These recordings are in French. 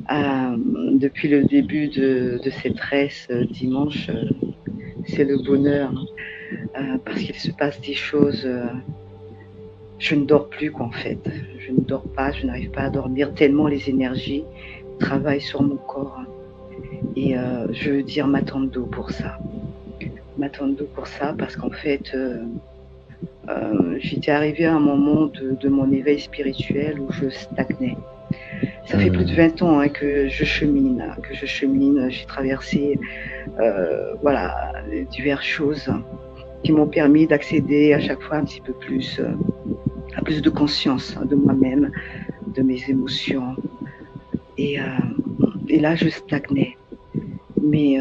Depuis le début de cette reste dimanche, c'est le bonheur, parce qu'il se passe des choses. Je ne dors plus quoi en fait. Je ne dors pas, je n'arrive pas à dormir tellement les énergies travaillent sur mon corps. Et je veux dire Matando pour ça. Matando pour ça parce qu'en fait, j'étais arrivée à un moment de mon éveil spirituel où je stagnais. Ça fait plus de 20 ans que je chemine. J'ai traversé voilà, diverses choses qui m'ont permis d'accéder à chaque fois un petit peu plus à plus de conscience de moi-même, de mes émotions. Et là, je stagnais. Mais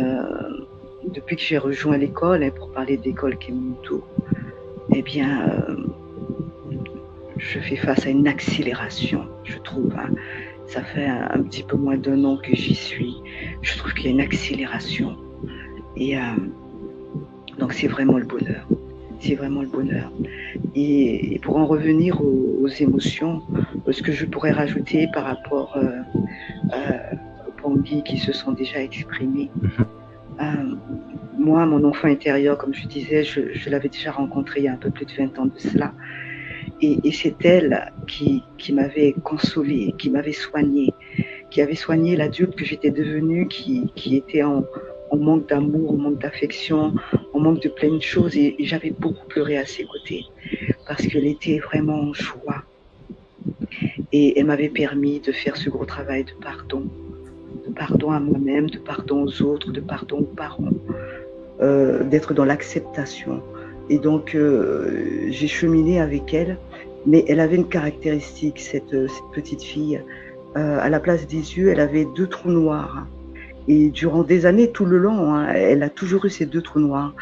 depuis que j'ai rejoint l'école, pour parler d'école Kemuntu, eh bien, je fais face à une accélération, je trouve. Ça fait un petit peu moins d'1 an que j'y suis. Je trouve qu'il y a une accélération. Et donc c'est vraiment le bonheur. C'est vraiment le bonheur. Et pour en revenir aux émotions, ce que je pourrais rajouter par rapport aux Bangui qui se sont déjà exprimés, moi, mon enfant intérieur, comme je disais, je l'avais déjà rencontré il y a un peu plus de 20 ans de cela. Et c'est elle qui m'avait consolée, qui m'avait soignée, qui avait soigné l'adulte que j'étais devenue, qui était en manque d'amour, en manque d'affection, en manque de plein de choses. Et j'avais beaucoup pleuré à ses côtés parce qu'elle était vraiment en joie. Et elle m'avait permis de faire ce gros travail de pardon à moi-même, de pardon aux autres, de pardon aux parents, d'être dans l'acceptation. Et donc, j'ai cheminé avec elle, mais elle avait une caractéristique, cette petite fille. À la place des yeux, elle avait 2 trous noirs. Et durant des années, tout le long, elle a toujours eu ces 2 trous noirs.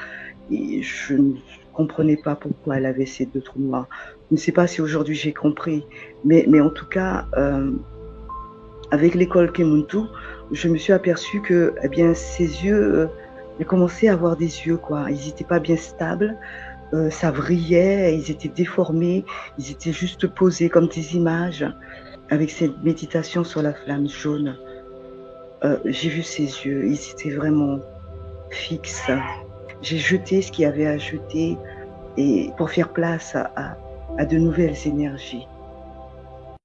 Et je ne comprenais pas pourquoi elle avait ces 2 trous noirs. Je ne sais pas si aujourd'hui j'ai compris, mais en tout cas, avec l'école Kemuntu, je me suis aperçue que, eh bien, ses yeux, elle commençait à avoir des yeux, quoi. Ils n'étaient pas bien stables, ça vrillait, ils étaient déformés, ils étaient juste posés comme des images. Avec cette méditation sur la flamme jaune, j'ai vu ses yeux, ils étaient vraiment fixes. J'ai jeté ce qu'il y avait à jeter et pour faire place à de nouvelles énergies.